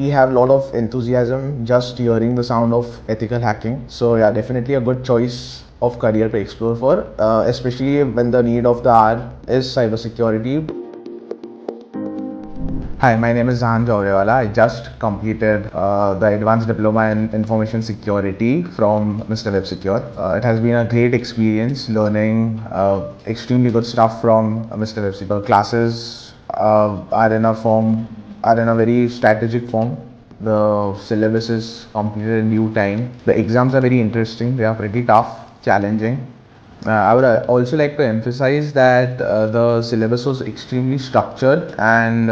We have a lot of enthusiasm just hearing the sound of ethical hacking. So yeah, definitely a good choice of career to explore for, especially when the need of the hour is cybersecurity. Hi, my name is Zahan Jaorewala. I just completed the Advanced Diploma in Information Security from MrWebSecure. It has been a great experience learning extremely good stuff from MrWebSecure. Classes are in a very strategic form. The syllabus is completed in due time. The exams are very interesting. They are pretty tough, challenging. I would also like to emphasize that the syllabus was extremely structured and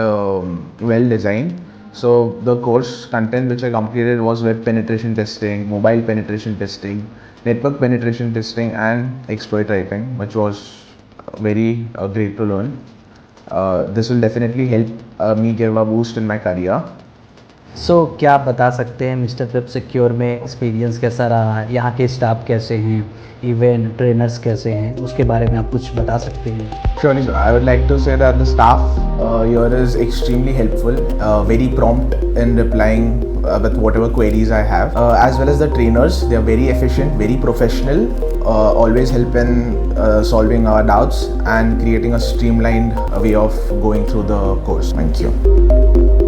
well designed. So the course content which I completed was web penetration testing, mobile penetration testing, network penetration testing, and exploit writing, which was very great to learn. This will definitely help me give a boost in my career. क्या आप बता सकते हैं mister web secure में experience कैसा रहा है, यहाँ के स्टाफ कैसे हैं, इवन ट्रेनर्स कैसे हैं, उसके बारे में आप कुछ बता सकते हैं? Surely, sir. I would like to say that the staff here is extremely helpful, very prompt in replying with whatever queries I have, as well as the trainers. They are very efficient, very professional, always help in solving our doubts and creating a streamlined way of going through the course. Thank you.